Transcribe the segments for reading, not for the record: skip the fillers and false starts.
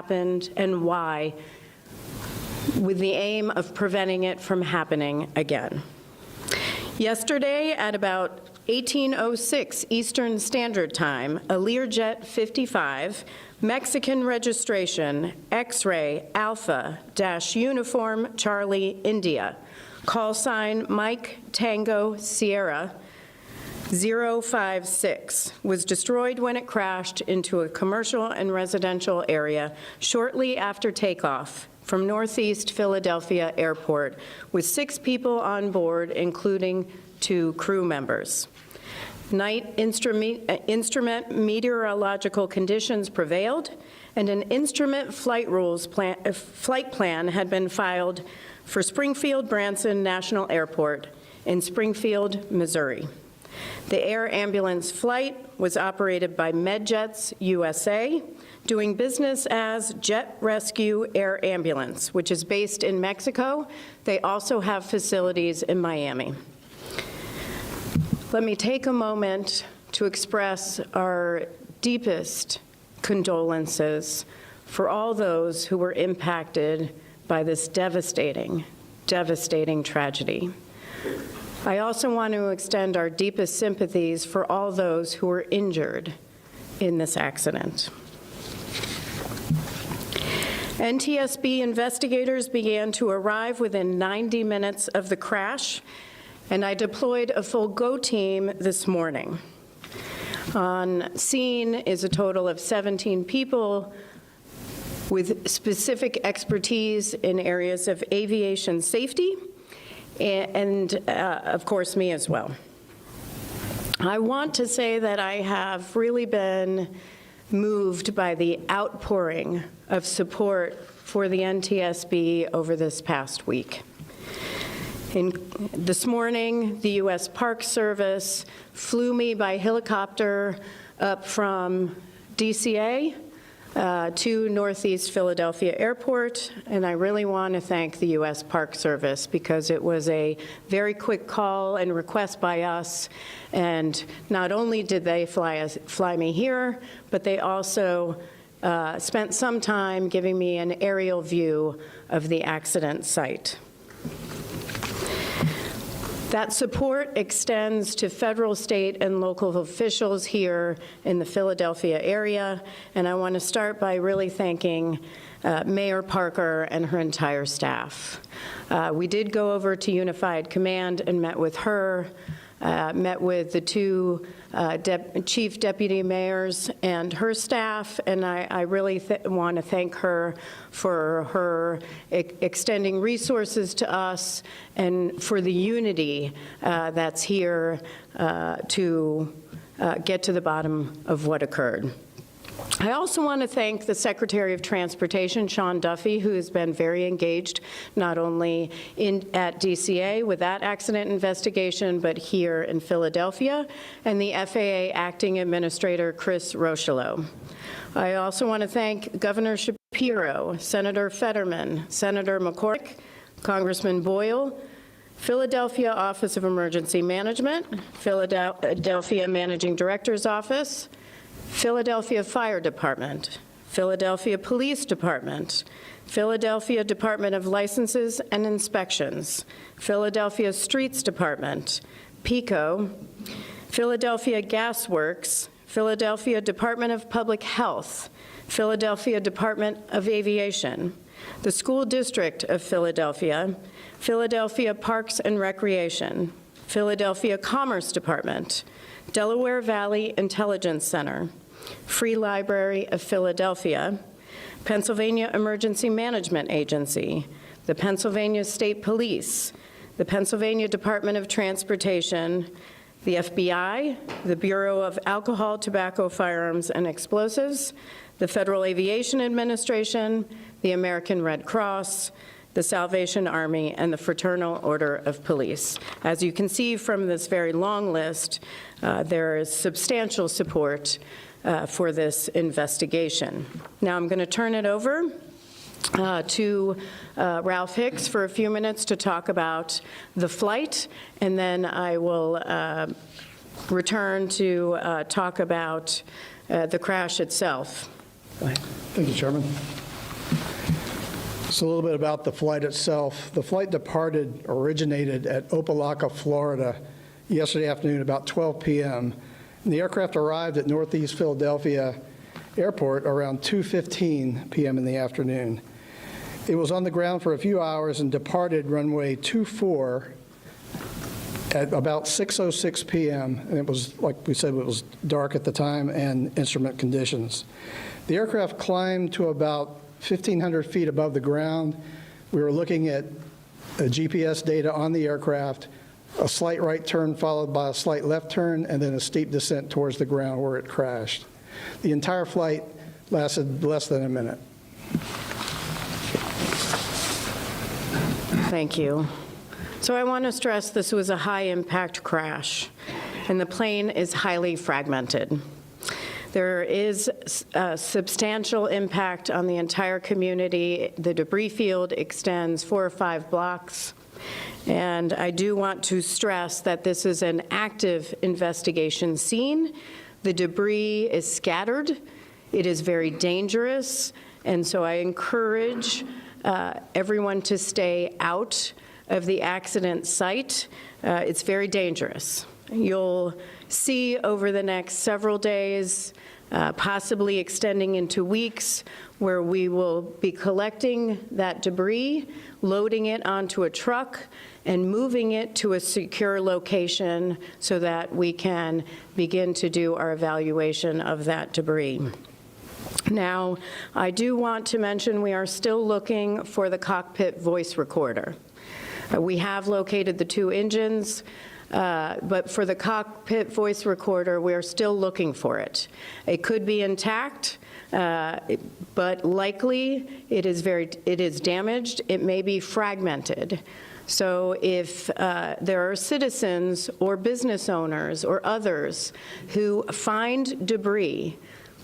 happened and why, with the aim of preventing it from happening again. Yesterday, at about 18:06 Eastern Standard Time, a Learjet 55, Mexican registration, X-ray Alpha-Uniform Charlie India, call sign Mike Tango Sierra 056, was destroyed when it crashed into a commercial and residential area shortly after takeoff from Northeast Philadelphia Airport, with 6 people on board, including 2 crew members. Night instrument meteorological conditions prevailed, and an instrument flight plan had been filed for Springfield Branson National Airport in Springfield, Missouri. The air ambulance flight was operated by MedJets USA, doing business as Jet Rescue Air Ambulance, which is based in Mexico. They also have facilities in Miami. Let me take a moment to express our deepest condolences for all those who were impacted by this devastating, devastating tragedy. I also want to extend our deepest sympathies for all those who were injured in this accident. NTSB investigators began to arrive within 90 minutes of the crash, and I deployed a full GO team this morning. On scene is a total of 17 people with specific expertise in areas of aviation safety, and of course, me as well. I want to say that I have really been moved by the outpouring of support for the NTSB over this past week. This morning, the U.S. Park Service flew me by helicopter up from DCA to Northeast Philadelphia Airport, and I really want to thank the U.S. Park Service because it was a very quick call and request by us, and not only did they fly me here, but they also spent some time giving me an aerial view of the accident site. That support extends to federal, state, and local officials here in the Philadelphia area, and I want to start by really thanking Mayor Parker and her entire staff. We did go over to Unified Command and met with her, met with the 2 chief deputy mayors and her staff, and I really want to thank her for her extending resources to us and for the unity that's here to get to the bottom of what occurred. I also want to thank the Secretary of Transportation, Sean Duffy, who has been very engaged not only at DCA with that accident investigation, but here in Philadelphia, and the FAA Acting Administrator, Chris Rochelot. I also want to thank Governor Shapiro, Senator Fetterman, Senator McCormick, Congressman Boyle, Philadelphia Office of Emergency Management, Philadelphia Managing Director's Office, Philadelphia Fire Department, Philadelphia Police Department, Philadelphia Department of Licenses and Inspections, Philadelphia Streets Department, PICO, Philadelphia Gas Works, Philadelphia Department of Public Health, Philadelphia Department of Aviation, the School District of Philadelphia, Philadelphia Parks and Recreation, Philadelphia Commerce Department, Delaware Valley Intelligence Center, Free Library of Philadelphia, Pennsylvania Emergency Management Agency, the Pennsylvania State Police, the Pennsylvania Department of Transportation, the FBI, the Bureau of Alcohol, Tobacco, Firearms, and Explosives, the Federal Aviation Administration, the American Red Cross, the Salvation Army, and the Fraternal Order of Police. As you can see from this very long list, there is substantial support for this investigation. Now I'm going to turn it over to Ralph Hicks for a few minutes to talk about the flight, and then I will return to talk about the crash itself. Go ahead. Thank you, Chairman. So a little bit about the flight itself. The flight originated at Opelika, Florida, yesterday afternoon about 12 p.m. And the aircraft arrived at Northeast Philadelphia Airport around 2:15 p.m. in the afternoon. It was on the ground for a few hours and departed runway 24 at about 6:06 p.m. And it was, like we said, it was dark at the time and instrument conditions. The aircraft climbed to about 1,500 feet above the ground. We were looking at GPS data on the aircraft, a slight right turn followed by a slight left turn, and then a steep descent towards the ground where it crashed. The entire flight lasted less than a minute. Thank you. So I want to stress this was a high-impact crash, and the plane is highly fragmented. There is a substantial impact on the entire community. The debris field extends 4 or 5 blocks. And I do want to stress that this is an active investigation scene. The debris is scattered. It is very dangerous. And so I encourage everyone to stay out of the accident site. It's very dangerous. You'll see over the next several days, possibly extending into weeks, where we will be collecting that debris, loading it onto a truck, and moving it to a secure location so that we can begin to do our evaluation of that debris. Now, I do want to mention we are still looking for the cockpit voice recorder. We have located the 2 engines, but for the cockpit voice recorder, we're still looking for it. It could be intact, but likely it is damaged. It may be fragmented. So if there are citizens or business owners or others who find debris,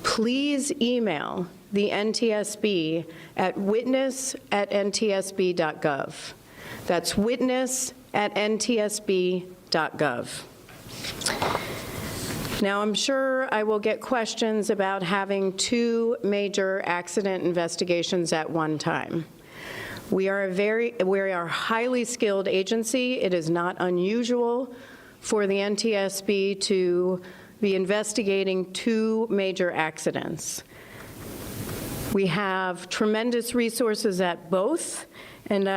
please email the NTSB at witness@ntsb.gov. That's witness@ntsb.gov. Now, I'm sure I will get questions about having 2 major accident investigations at one time. We are a highly skilled agency. It is not unusual for the NTSB to be investigating 2 major accidents. We have tremendous resources at both, and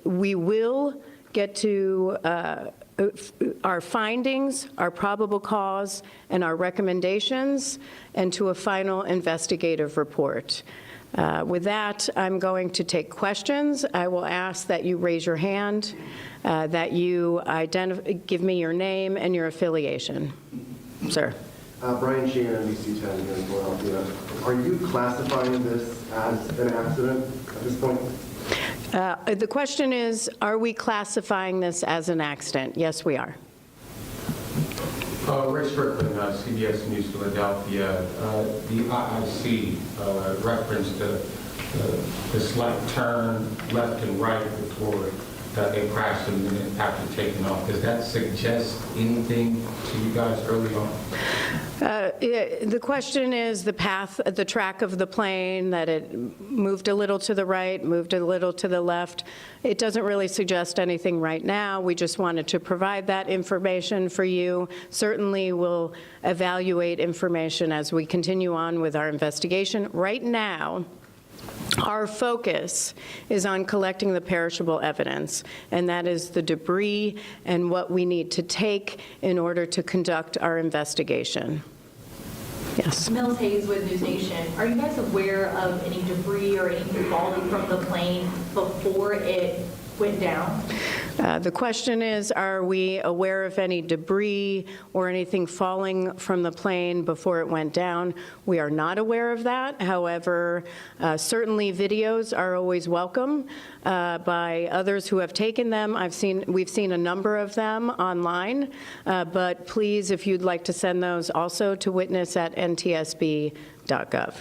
we will get to our findings, our probable cause, and our recommendations, and to a final investigative report. With that, I'm going to take questions. I will ask that you raise your hand, that you give me your name and your affiliation. Sir. Brian Sheehan, NBC 10 here in Philadelphia. Are you classifying this as an accident at this point? The question is, are we classifying this as an accident? Yes, we are. Rick Strickland, CBS News Philadelphia. The IIC referenced the slight turn left and right before they crashed and then after taking off. Does that suggest anything to you guys early on? The question is the path, the track of the plane, that it moved a little to the right, moved a little to the left. It doesn't really suggest anything right now. We just wanted to provide that information for you. Certainly we'll evaluate information as we continue on with our investigation. Right now, our focus is on collecting the perishable evidence, and that is the debris and what we need to take in order to conduct our investigation. Yes. Mills Hayes with News Nation. Are you guys aware of any debris or anything falling from the plane before it went down? The question is, are we aware of any debris or anything falling from the plane before it went down? We are not aware of that. However, certainly videos are always welcome by others who have taken them. We've seen a number of them online, but please, if you'd like to send those also to witness@ntsb.gov.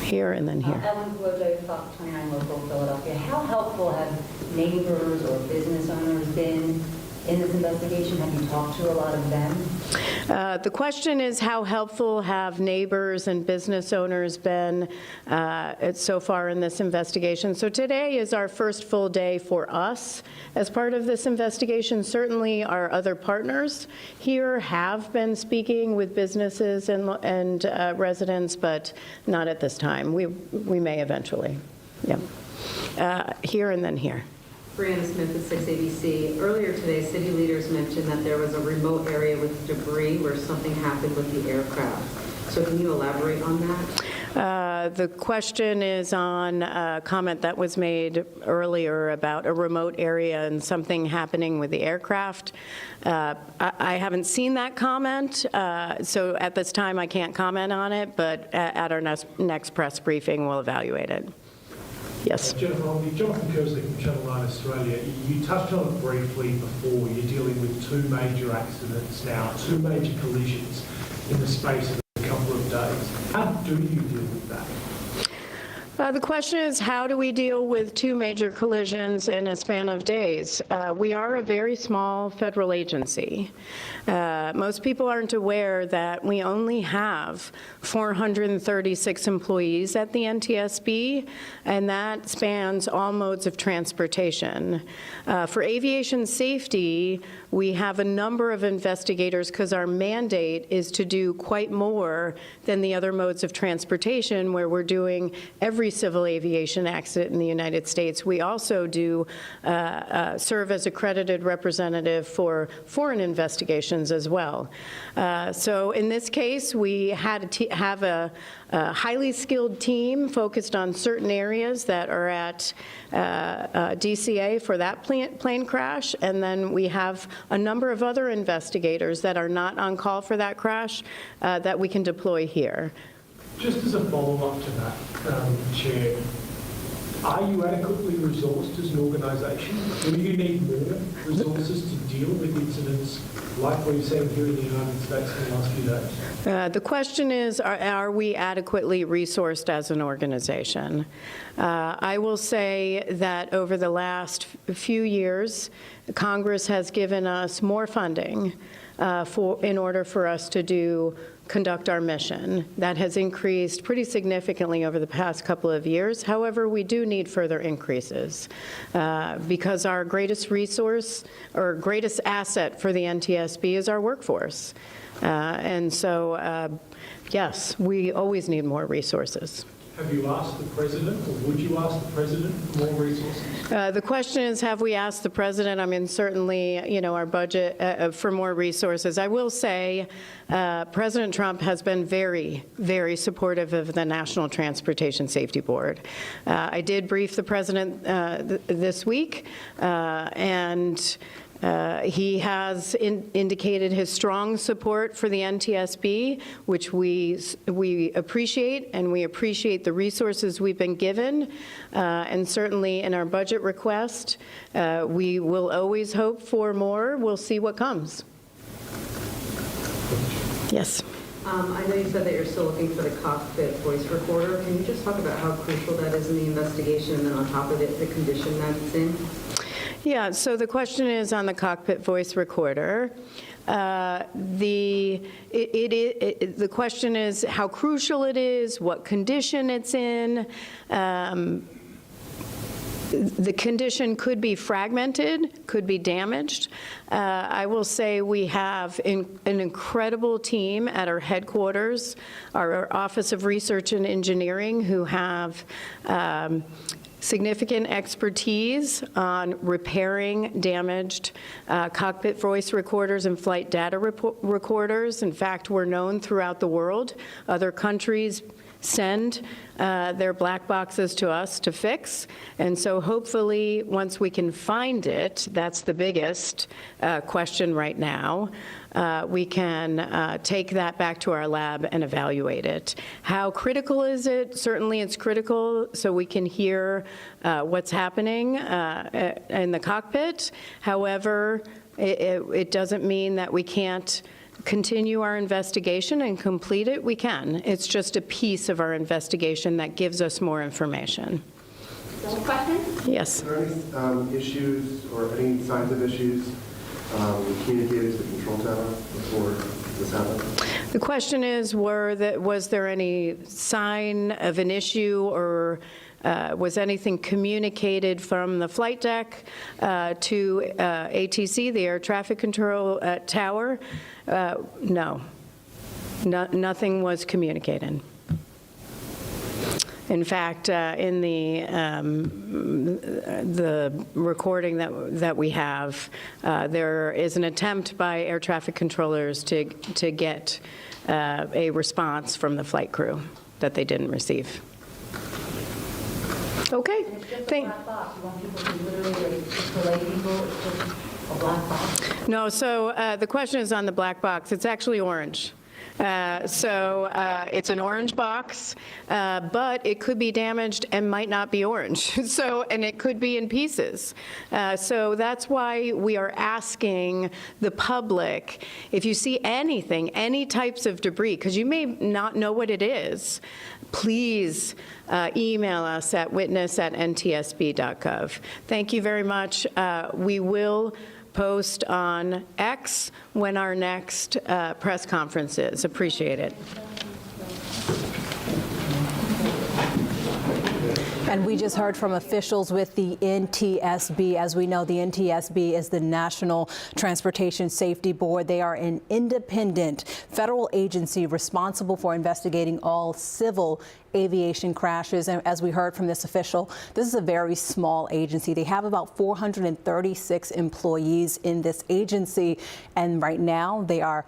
Here and then here. Ellen Guojo, Fox 29 Local Philadelphia. How helpful have neighbors or business owners been in this investigation? Have you talked to a lot of them? The question is, how helpful have neighbors and business owners been so far in this investigation? So today is our first full day for us as part of this investigation. Certainly our other partners here have been speaking with businesses and residents, but not at this time. We may eventually. Yeah. Here and then here. Brianna Smith at 6 ABC. Earlier today, city leaders mentioned that there was a remote area with debris where something happened with the aircraft. So can you elaborate on that? The question is on a comment that was made earlier about a remote area and something happening with the aircraft. I haven't seen that comment, so at this time I can't comment on it, but at our next press briefing we'll evaluate it. Yes. Jennifer, Jonathan Kersley from Channel 9 Australia. You touched on it briefly before. You're dealing with two major accidents now, two major collisions in the space of a couple of days. How do you deal with that? The question is, how do we deal with two major collisions in a span of days? We are a very small federal agency. Most people aren't aware that we only have 436 employees at the NTSB, and that spans all modes of transportation. For aviation safety, we have a number of investigators because our mandate is to do quite more than the other modes of transportation, where we're doing every civil aviation accident in the United States. We also do serve as accredited representative for foreign investigations as well. So in this case, we had to have a highly skilled team focused on certain areas that are at DCA for that plane crash, and then we have a number of other investigators that are not on call for that crash that we can deploy here. Just as a follow-up to that, Chair, are you adequately resourced as an organisation? Do you need more resources to deal with incidents like we've seen here in the United States in the last few days? The question is, are we adequately resourced as an organization? I will say that over the last few years, Congress has given us more funding in order for us to conduct our mission. That has increased pretty significantly over the past couple of years. However, we do need further increases because our greatest resource or greatest asset for the NTSB is our workforce. And so, yes, we always need more resources. Have you asked the President, or would you ask the President for more resources? The question is, have we asked the President? I mean, certainly, our budget for more resources. I will say President Trump has been very, very supportive of the National Transportation Safety Board. I did brief the President this week, and he has indicated his strong support for the NTSB, which we appreciate, and we appreciate the resources we've been given. And certainly in our budget request, we will always hope for more. We'll see what comes. Yes. I know you said that you're still looking for the cockpit voice recorder. Can you just talk about how crucial that is in the investigation, and then on top of it, the condition that it's in? Yeah, so the question is on the cockpit voice recorder. The question is how crucial it is, what condition it's in. The condition could be fragmented, could be damaged. I will say we have an incredible team at our headquarters, our Office of Research and Engineering, who have significant expertise on repairing damaged cockpit voice recorders and flight data recorders. In fact, we're known throughout the world. Other countries send their black boxes to us to fix. And so hopefully, once we can find it, that's the biggest question right now, we can take that back to our lab and evaluate it. How critical is it? Certainly it's critical so we can hear what's happening in the cockpit. However, it doesn't mean that we can't continue our investigation and complete it. We can. It's just a piece of our investigation that gives us more information. Questions? Yes. Are there any issues or any signs of issues communicated to the control tower before this happened? The question is, was there any sign of an issue or was anything communicated from the flight deck to ATC, the air traffic control tower? No. Nothing was communicated. In fact, in the recording that we have, there is an attempt by air traffic controllers to get a response from the flight crew that they didn't receive. Okay. And it's just a black box. You want people to literally just delay people. It's just a black box. No, so the question is on the black box. It's actually orange. It's an orange box, but it could be damaged and might not be orange. And it could be in pieces. So that's why we are asking the public, if you see anything, any types of debris, because you may not know what it is, please email us at witness@ntsb.gov. Thank you very much. We will post on X when our next press conference is. Appreciate it. And we just heard from officials with the NTSB. As we know, the NTSB is the National Transportation Safety Board. They are an independent federal agency responsible for investigating all civil aviation crashes. And as we heard from this official, this is a very small agency. They have about 436 employees in this agency. And right now they are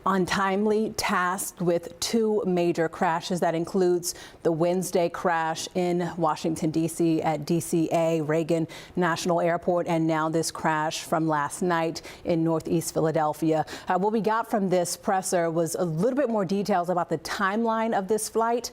untimely tasked with two major crashes. That includes the Wednesday crash in Washington, D.C. at DCA, Reagan National Airport, and now this crash from last night in Northeast Philadelphia. What we got from this presser was a little bit more details about the timeline of this flight.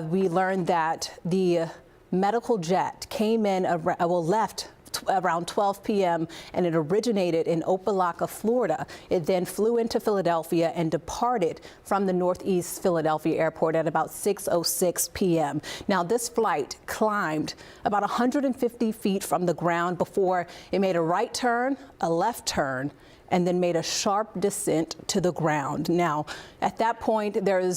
We learned that the medical jet came in, left around 12 p.m. and it originated in Opelika, Florida. It then flew into Philadelphia and departed from the Northeast Philadelphia airport at about 6:06 p.m. Now, this flight climbed about 150 feet from the ground before it made a right turn, a left turn, and then made a sharp descent to the ground. Now, at that point, they're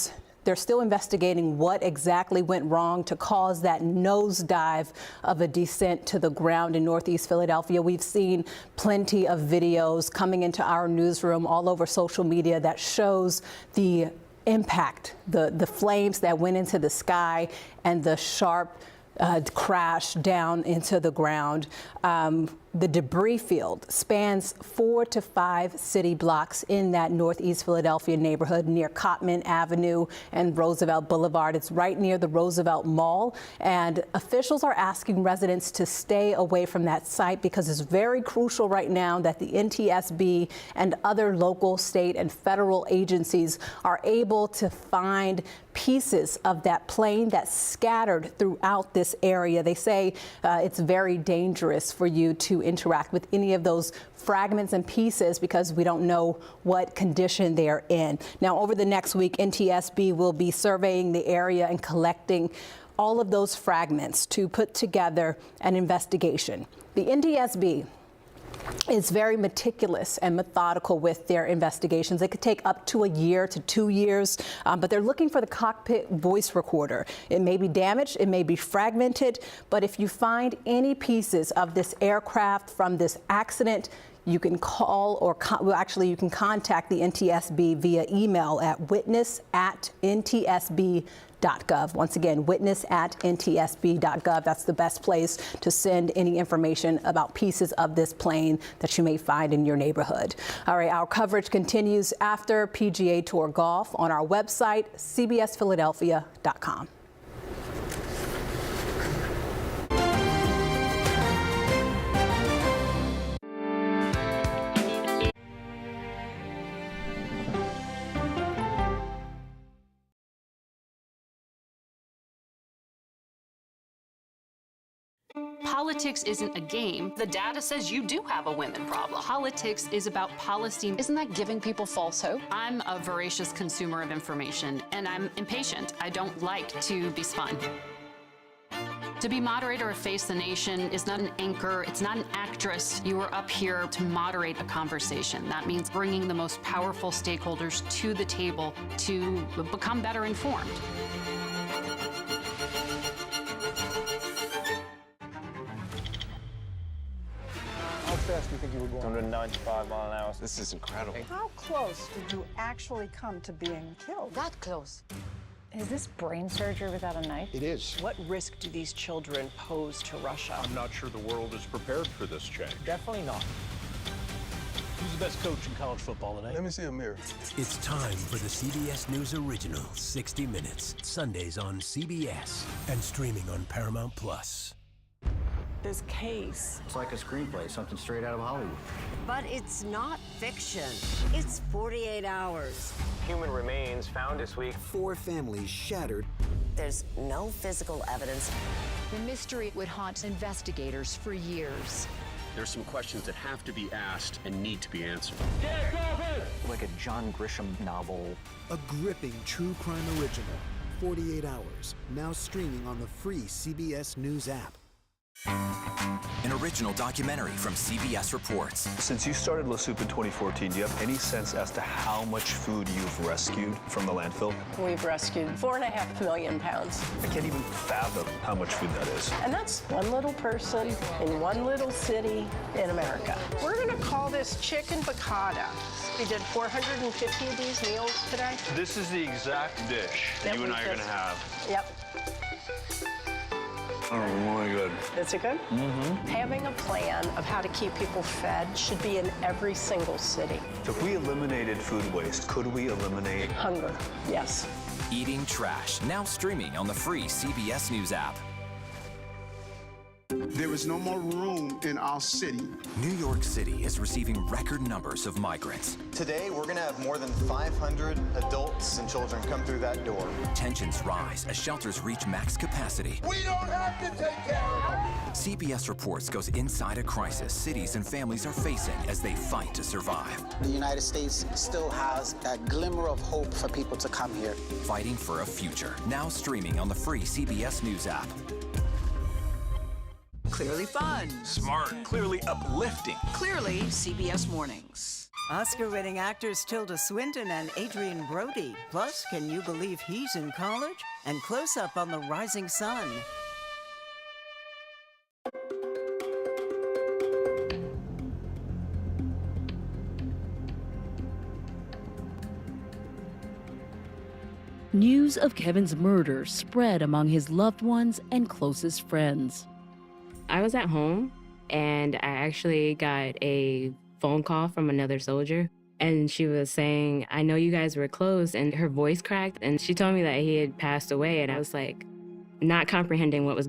still investigating what exactly went wrong to cause that nosedive of a descent to the ground in Northeast Philadelphia. We've seen plenty of videos coming into our newsroom all over social media that shows the impact, the flames that went into the sky and the sharp crash down into the ground. The debris field spans 4 to 5 city blocks in that Northeast Philadelphia neighborhood near Cottman Avenue and Roosevelt Boulevard. It's right near the Roosevelt Mall, and officials are asking residents to stay away from that site because it's very crucial right now that the NTSB and other local, state, and federal agencies are able to find pieces of that plane that's scattered throughout this area. They say it's very dangerous for you to interact with any of those fragments and pieces because we don't know what condition they are in. Now, over the next week, NTSB will be surveying the area and collecting all of those fragments to put together an investigation. The NTSB is very meticulous and methodical with their investigations. It could take up to a year to 2 years, but they're looking for the cockpit voice recorder. It may be damaged, it may be fragmented, but if you find any pieces of this aircraft from this accident, you can call or you can contact the NTSB via email at witness@ntsb.gov. Once again, witness@ntsb.gov. That's the best place to send any information about pieces of this plane that you may find in your neighborhood. All right, our coverage continues after PGA Tour Golf on our website, cbsphiladelphia.com. Politics isn't a game. The data says you do have a women problem. Politics is about policy. Isn't that giving people false hope? I'm a voracious consumer of information, and I'm impatient. I don't like to be spun. To be moderator of Face the Nation is not an anchor, it's not an actress. You are up here to moderate a conversation. That means bringing the most powerful stakeholders to the table to become better informed. How fast do you think you were going? 195 miles an hour. This is incredible. How close did you actually come to being killed? That close. Is this brain surgery without a knife? It is. What risk do these children pose to Russia? I'm not sure the world is prepared for this change. Definitely not. Who's the best coach in college football today? Let me see a mirror. It's time for the CBS News original, 60 Minutes. Sundays on CBS and streaming on Paramount+. This case. It's like a screenplay, something straight out of Hollywood. But it's not fiction. It's 48 hours. Human remains found this week. 4 families shattered. There's no physical evidence. The mystery would haunt investigators for years. There's some questions that have to be asked and need to be answered. Like a John Grisham novel. A gripping true crime original, 48 hours, now streaming on the free CBS News app. An original documentary from CBS Reports. Since you started La Soup in 2014, do you have any sense as to how much food you've rescued from the landfill? We've rescued 4.5 million pounds. I can't even fathom how much food that is. And that's one little person in one little city in America. We're going to call this chicken piccata. We did 450 of these meals today. This is the exact dish that you and I are going to have. Yep. Oh, really good. Is it good? Mm-hmm. Having a plan of how to keep people fed should be in every single city. So if we eliminated food waste, could we eliminate hunger? Yes. Eating Trash, now streaming on the free CBS News app. There is no more room in our city. New York City is receiving record numbers of migrants. Today, we're going to have more than 500 adults and children come through that door. Tensions rise as shelters reach max capacity. We don't have to take care of them. CBS Reports goes inside a crisis cities and families are facing as they fight to survive. The United States still has that glimmer of hope for people to come here. Fighting for a future, now streaming on the free CBS News app. Clearly fun. Smart. Clearly uplifting. Clearly CBS Mornings. Oscar-winning actors Tilda Swinton and Adrian Brody. Plus, can you believe he's in college? And Close Up on the Rising Sun. News of Kevin's murder spread among his loved ones and closest friends. I was at home, and I actually got a phone call from another soldier, and she was saying, I know you guys were close, and her voice cracked, and she told me that he had passed away, and I was like, not comprehending what was going on.